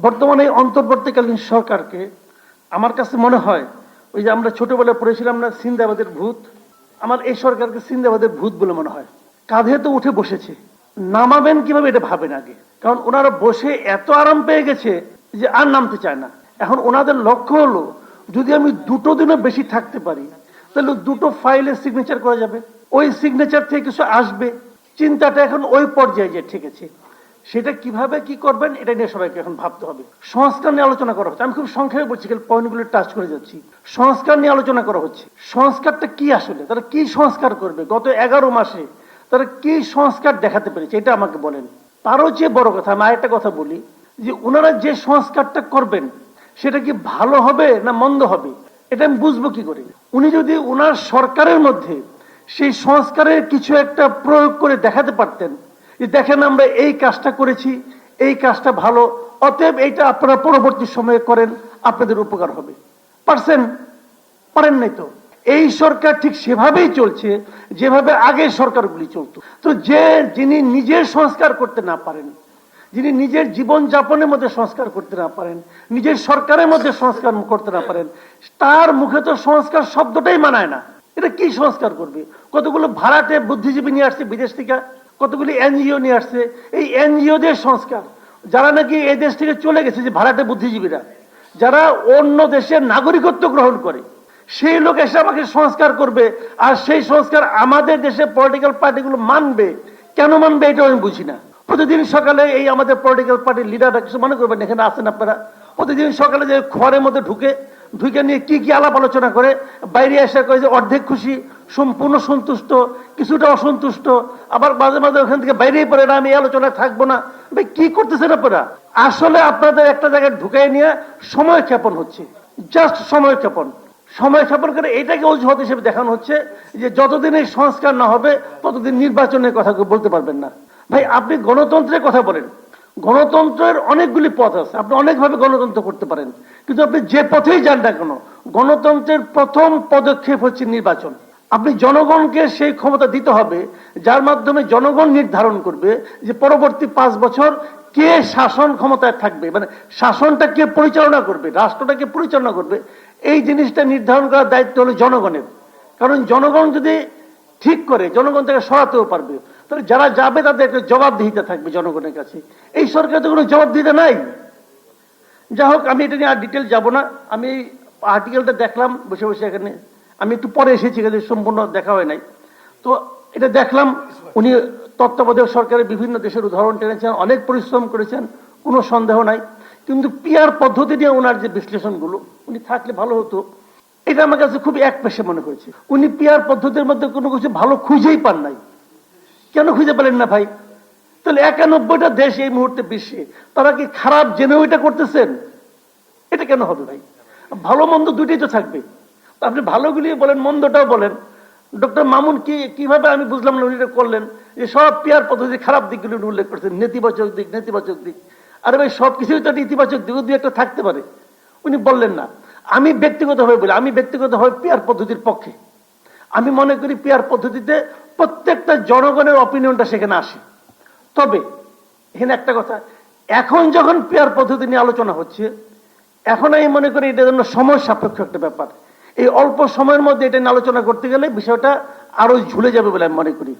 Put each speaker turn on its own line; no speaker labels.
বর্তমানে অন্তর্বর্তীকালীন সরকারকে আমার কাছে মনে হয় ওই যে আমরা ছোটবেলায় পড়েছিলাম না সিন্দাবাদের ভূত, আমার এই সরকারকে সিন্দাবাদের ভূত বলে মনে হয়। কাঁধে তো উঠে বসেছে, নামাবেন কিভাবে এটা ভাবেন আগে, কারণ ওনারা বসে এত আরাম পেয়ে গেছে যে আর নামতে চায় না। এখন ওনাদের লক্ষ্য হলো যদি আমি দুটো দিনও বেশি থাকতে পারি তাহলে দুটো ফাইলে সিগনেচার করা যাবে, ওই সিগনেচার থেকে কিছু আসবে। চিন্তাটা এখন ওই পর্যায়ে যে ঠেকেছে, সেটা কিভাবে কি করবেন এটা নিয়ে সবাইকে এখন ভাবতে হবে। সংস্কার নিয়ে আলোচনা করা হচ্ছে, আমি খুব সংক্ষেপে বলছি, পয়েন্টগুলো টাচ করে যাচ্ছি। সংস্কার নিয়ে আলোচনা করা হচ্ছে। সংস্কারটা কি আসলে, তারা কি সংস্কার করবে? গত 11 মাসে তারা কি সংস্কার দেখাতে পেরেছে এটা আমাকে বলেন। তারও চেয়ে বড় কথা আমি আরেকটা কথা বলি, যে ওনারা যে সংস্কারটা করবেন সেটা কি ভালো হবে না মন্দ হবে এটা আমি বুঝবো কি করে? উনি যদি ওনার সরকারের মধ্যে সেই সংস্কারের কিছু একটা প্রয়োগ করে দেখাতে পারতেন যে দেখেন আমরা এই কাজটা করেছি, এই কাজটা ভালো, অতএব এইটা আপনারা পরবর্তী সময়ে করেন, আপনাদের উপকার হবে। পারছেন? পারেন নাই তো। এই সরকার ঠিক সেভাবেই চলছে যেভাবে আগের সরকারগুলি চলতো। তো যিনি নিজের সংস্কার করতে না পারেন, যিনি নিজের জীবন যাপনের মধ্যে সংস্কার করতে না পারেন, নিজের সরকারের মধ্যে সংস্কার করতে না পারেন, তার মুখে তো সংস্কার শব্দটাই মানায় না। এটা কি সংস্কার করবে? কতগুলো ভাড়াটে বুদ্ধিজীবী নিয়ে আসছে বিদেশ থেকে, কতগুলি এনজিও নিয়ে আসছে। এই এনজিওদের সংস্কার, যারা নাকি এই দেশ থেকে চলে গেছে, যে ভাড়াটে বুদ্ধিজীবীরা যারা অন্য দেশের নাগরিকত্ব গ্রহণ করে, সেই লোক এসে আমাকে সংস্কার করবে, আর সেই সংস্কার আমাদের দেশে পলিটিক্যাল পার্টিগুলো মানবে। কেন মানবে এটা আমি বুঝি না। প্রতিদিন সকালে এই আমাদের পলিটিক্যাল পার্টির লিডাররা, কিছু মনে করবেন এখানে আছেন আপনারা, প্রতিদিন সকালে যে ঘরের মধ্যে ঢুকে নিয়ে কি কি আলাপ আলোচনা করে, বাইরে এসে কয়ে যে অর্ধেক খুশি, সম্পূর্ণ সন্তুষ্ট, কিছুটা অসন্তুষ্ট, আবার মাঝে মাঝে ওখান থেকে বাইরেই পড়ে না, আমি এই আলোচনায় থাকবো না। ভাই কি করতেছেন আপনারা? আসলে আপনাদের একটা জায়গায় ঢুকাই নিয়ে সময় ক্ষেপণ হচ্ছে, জাস্ট সময় ক্ষেপণ। সময় ক্ষেপণ করে এটাকে অজুহাত হিসেবে দেখানো হচ্ছে যে যতদিন এই সংস্কার না হবে ততদিন নির্বাচনের কথা বলতে পারবেন না। ভাই আপনি গণতন্ত্রের কথা বলেন, গণতন্ত্রের অনেকগুলি পথ আছে, আপনি অনেকভাবে গণতন্ত্র করতে পারেন, কিন্তু আপনি যে পথেই যান না কেন, গণতন্ত্রের প্রথম পদক্ষেপ হচ্ছে নির্বাচন। আপনি জনগণকে সেই ক্ষমতা দিতে হবে যার মাধ্যমে জনগণ নির্ধারণ করবে যে পরবর্তী 5 বছর কে শাসন ক্ষমতায় থাকবে, মানে শাসনটা কে পরিচালনা করবে, রাষ্ট্রটা কে পরিচালনা করবে, এই জিনিসটা নির্ধারণ করার দায়িত্ব হলো জনগণের। কারণ জনগণ যদি ঠিক করে, জনগণ থেকে সরাতেও পারবে, তাহলে যারা যাবে তাদের একটা জবাবদিহিতা থাকবে জনগণের কাছে। এই সরকার তো কোনো জবাবদিহিতা নাই। যা হোক, আমি এটা নিয়ে আর ডিটেল যাব না। আমি আর্টিকেলটা দেখলাম বসে বসে এখানে, আমি একটু পরে এসেছি, এখানে সম্পূর্ণ দেখা হয় নাই। তো এটা দেখলাম, উনি তত্ত্বাবধায়ক সরকারের বিভিন্ন দেশের উদাহরণ টেনেছেন, অনেক পরিশ্রম করেছেন, কোনো সন্দেহ নাই। কিন্তু পিআর পদ্ধতি নিয়ে ওনার যে বিশ্লেষণগুলো, উনি থাকলে ভালো হতো, এটা আমার কাছে খুব একপেশে মনে হয়েছে। উনি পিআর পদ্ধতির মধ্যে কোনো কিছু ভালো খুঁজেই পান নাই। কেন খুঁজে পেলেন না ভাই? তাহলে 91টা দেশ এই মুহূর্তে বিশ্বে, তারা কি খারাপ জেনেও এটা করতেছেন? এটা কেন হবে ভাই? ভালো মন্দ দুইটাই তো থাকবে। আপনি ভালোগুলি বলেন, মন্দটাও বলেন। ডক্টর মামুন কিভাবে আমি বুঝলাম না উনি এটা করলেন, যে সব পিআর পদ্ধতি খারাপ দিকগুলি উল্লেখ করছেন, নেতিবাচক দিক নেতিবাচক দিক। আরে ভাই সবকিছুই তো ইতিবাচক দিক দুই একটা থাকতে পারে, উনি বললেন না। আমি ব্যক্তিগতভাবে বলি, আমি ব্যক্তিগতভাবে পিআর পদ্ধতির পক্ষে। আমি মনে করি পিআর পদ্ধতিতে প্রত্যেকটা জনগণের অপিনিয়নটা সেখানে আসে। তবে এখানে একটা কথা, এখন যখন পিআর পদ্ধতি নিয়ে আলোচনা হচ্ছে, এখন আমি মনে করি এটা জন্য সময় সাপেক্ষ একটা ব্যাপার। এই অল্প সময়ের মধ্যে এটা নিয়ে আলোচনা করতে গেলে বিষয়টা আরো ঝুলে যাবে বলে আমি মনে করি।